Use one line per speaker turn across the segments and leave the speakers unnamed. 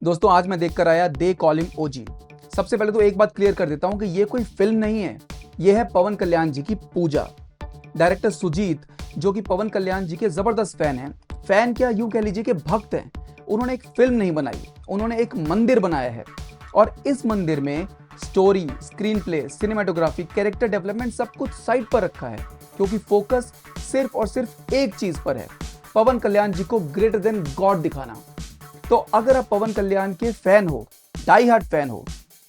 दोस्तों आज मैं देखकर आया दे कॉल हिम ओजी। सबसे पहले तो एक बात क्लियर कर देता हूं कि ये कोई फिल्म नहीं है, ये है पवन कल्याण जी की पूजा। डायरेक्टर सुजीत, जो कि पवन कल्याण जी के जबरदस्त फैन हैं, फैन क्या यूं कह लीजिए कि भक्त हैं, उन्होंने एक फिल्म नहीं बनाई, उन्होंने एक मंदिर बनाया है। और इस मंदिर में story, screen play, cinematography, character development सब कुछ साइड पर रखा है, क्योंकि फोकस सिर्फ और सिर्फ एक चीज पर है, पवन कल्याण जी को ग्रेटर देन गॉड दिखाना। तो अगर आप पवन कल्याण के फैन हो, डाई हार्ट फैन हो,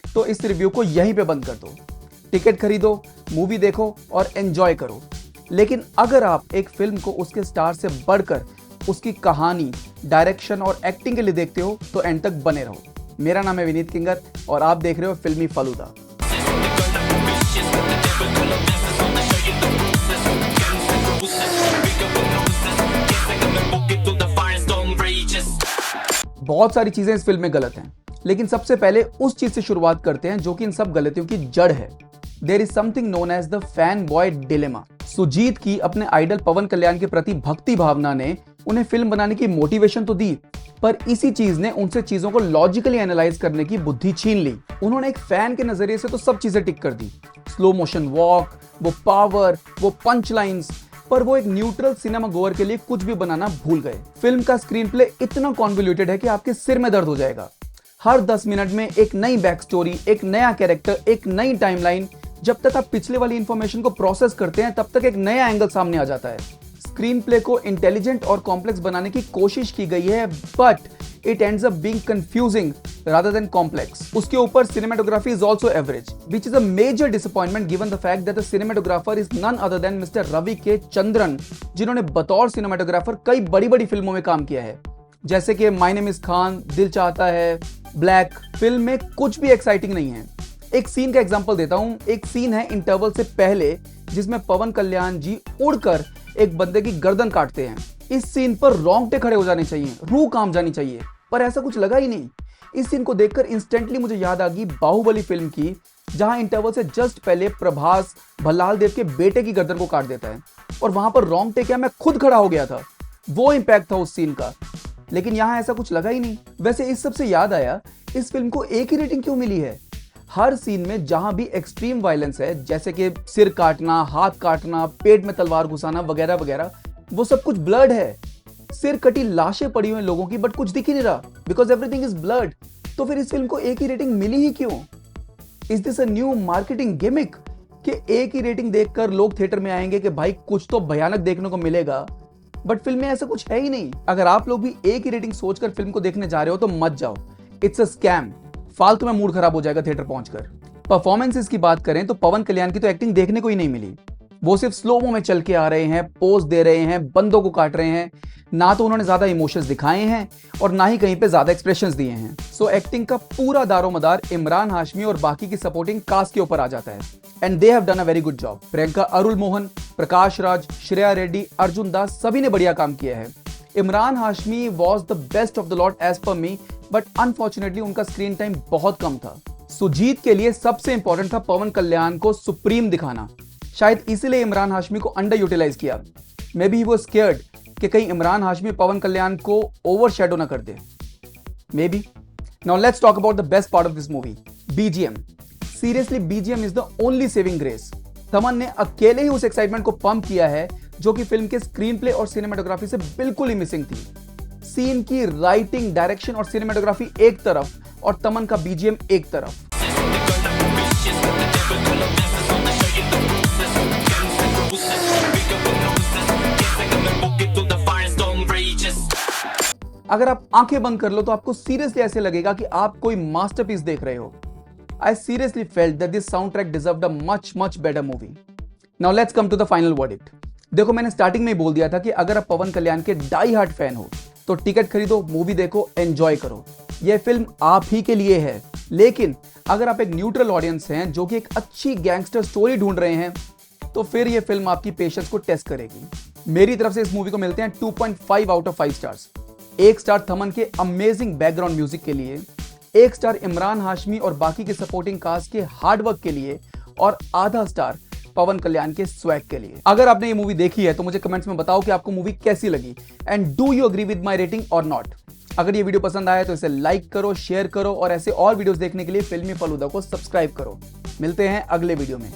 तो इस रिव्यू को यहीं पे बंद कर दो। टिकट खरीदो, मूवी देखो और एंजॉय करो। लेकिन अगर आप एक फिल्म को उसके स्टार से बढ़कर उसकी कहानी, डायरेक्शन और एक्टिंग के लिए देखते हो तो एंड तक बने रहो। मेरा नाम है विनीत किंगर और आप देख रहे हो फिल्मी फालूदा। बहुत सारी चीजें इस फिल्म में गलत हैं, लेकिन सबसे पहले उस चीज से शुरुआत करते हैं जो कि इन सब गलतियों की जड़ है। There is something known as the fan boy dilemma. Sujit की अपने आइडल पवन कल्याण के प्रति भक्ति भावना ने उन्हें फिल्म बनाने की मोटिवेशन तो दी, पर इसी चीज ने उनसे चीजों को लॉजिकली एनालाइज करने की बुद्धि छीन ली। उन्होंने एक फैन के नजरिए से तो सब चीजें टिक कर दी, स्लो मोशन वॉक, वो पावर, वो पंच लाइन्स, पर वो एक न्यूट्रल सिनेमा गोअर के लिए कुछ भी बनाना भूल गए। फिल्म का स्क्रीन प्ले इतना कॉन्वोल्यूटेड है कि आपके सिर में दर्द हो जाएगा। हर 10 मिनट में एक नई बैक स्टोरी, एक नया कैरेक्टर, एक नई टाइमलाइन। जब तक आप पिछले वाली इंफॉर्मेशन को प्रोसेस करते हैं तब तक एक नया एंगल सामने आ जाता है। स्क्रीन प्ले को इंटेलिजेंट और कॉम्प्लेक्स बनाने की कोशिश की गई है, but it ends up being confusing rather than complex. उसके ऊपर cinematography is also average, which is a major disappointment given the fact that the cinematographer is none other than Mr. Ravi के चंद्रन, जिन्होंने बतौर सिनेमाटोग्राफर कई बड़ी बड़ी फिल्मों में काम किया है, जैसे कि माय नेम इज खान, दिल चाहता है, ब्लैक। फिल्म में कुछ भी एक्साइटिंग नहीं है। एक सीन का एग्जांपल देता हूं। एक सीन है इंटरवल से पहले जिसमें पवन कल्याण जी उड़कर एक बंदे की गर्दन काटते हैं। इस सीन पर रोंगटे खड़े हो जाने चाहिए, रूह काम जानी चाहिए, पर ऐसा कुछ लगा ही नहीं। इस सीन को देखकर इंस्टेंटली मुझे याद आ गई बाहुबली फिल्म की, जहां इंटरवल से जस्ट पहले प्रभास भल्लाल देव के बेटे की गर्दन को काट देता है, और वहां पर रोंगटे क्या, मैं खुद खड़ा हो गया था। वो इंपैक्ट था उस सीन का, लेकिन यहां ऐसा कुछ लगा ही नहीं। वैसे इस सब से याद आया, इस फिल्म को एक ही रेटिंग क्यों मिली है? हर सीन में जहां भी एक्सट्रीम वायलेंस है, जैसे कि सिर काटना, हाथ काटना, पेट में तलवार घुसाना वगैरह वगैरह, वो सब कुछ ब्लड है। सिर कटी लाशें पड़ी हुई लोगों की, बट कुछ दिख ही नहीं रहा, बिकॉज एवरीथिंग इज ब्लड। तो फिर इस फिल्म को एक ही रेटिंग मिली ही क्यों? Is this a new marketing gimmick कि एक ही रेटिंग देखकर लोग थिएटर में आएंगे कि भाई कुछ तो भयानक देखने को मिलेगा, बट फिल्म में ऐसा कुछ है ही नहीं। अगर आप लोग भी एक ही रेटिंग सोचकर फिल्म को देखने जा रहे हो तो मत जाओ, इट्स अ स्कैम। फालतू में मूड खराब हो जाएगा थिएटर पहुंचकर। परफॉर्मेंसेस की बात करें तो पवन कल्याण की तो एक्टिंग देखने को ही नहीं मिली। वो सिर्फ स्लोमो में चल के आ रहे हैं, पोज दे रहे हैं, बंदों को काट रहे हैं। ना तो उन्होंने ज्यादा इमोशंस दिखाए हैं और ना ही कहीं पे ज्यादा एक्सप्रेशंस दिए हैं। सो एक्टिंग का पूरा दारोमदार इमरान हाशमी और बाकी की सपोर्टिंग कास्ट के ऊपर आ जाता है, and they have done a very good job. Priyanka Arul Mohan, Prakash Raj, Shreya Reddy, Arjun Das, सभी ने बढ़िया काम किया है। Emraan Hashmi was the best of the lot as per me, but unfortunately उनका स्क्रीन टाइम बहुत कम था। सुजीत के लिए सबसे इंपॉर्टेंट था पवन कल्याण को सुप्रीम दिखाना, शायद इसीलिए इमरान हाशमी को अंडर यूटिलाइज किया। May be he was scared कि कहीं इमरान हाशमी पवन कल्याण को ओवरशैडो ना कर दे, maybe. Now let's talk about the best part of this movie, BGM. Seriously BGM is the only saving grace. Thaman ने अकेले ही उस एक्साइटमेंट को पंप किया है जो कि फिल्म के स्क्रीन प्ले और सिनेमाटोग्राफी से बिल्कुल ही मिसिंग थी। सीन की राइटिंग, डायरेक्शन और सिनेमाटोग्राफी एक तरफ और तमन का बीजीएम एक तरफ। अगर आप आंखें बंद कर लो तो आपको सीरियसली ऐसे लगेगा कि आप कोई मास्टरपीस देख रहे हो। I seriously felt that this sound track deserved a much better movie. Now let's come to the final verdict. देखो, मैंने स्टार्टिंग में ही बोल दिया था कि अगर आप पवन कल्याण के डाई हार्ट फैन हो तो टिकट खरीदो, मूवी देखो, एंजॉय करो। यह फिल्म आप ही के लिए है। लेकिन अगर आप एक न्यूट्रल ऑडियंस हैं जो कि एक अच्छी गैंगस्टर स्टोरी ढूंढ रहे हैं, तो फिर यह फिल्म आपकी पेशेंस को टेस्ट करेगी। मेरी तरफ से इस मूवी को मिलते हैं 2.5 out of 5 stars. 1 star Thaman के अमेजिंग बैकग्राउंड म्यूजिक के लिए, 1 स्टार इमरान हाशमी और बाकी के सपोर्टिंग कास्ट के हार्डवर्क के लिए, और आधा स्टार पवन कल्याण के स्वैग के लिए। अगर आपने ये मूवी देखी है तो मुझे कमेंट्स में बताओ कि आपको मूवी कैसी लगी, and do you agree with my rating और नॉट। अगर ये वीडियो पसंद आया तो इसे लाइक करो, शेयर करो और ऐसे और वीडियोस देखने के लिए फिल्मी फलूदा को सब्सक्राइब करो। मिलते हैं अगले वीडियो में।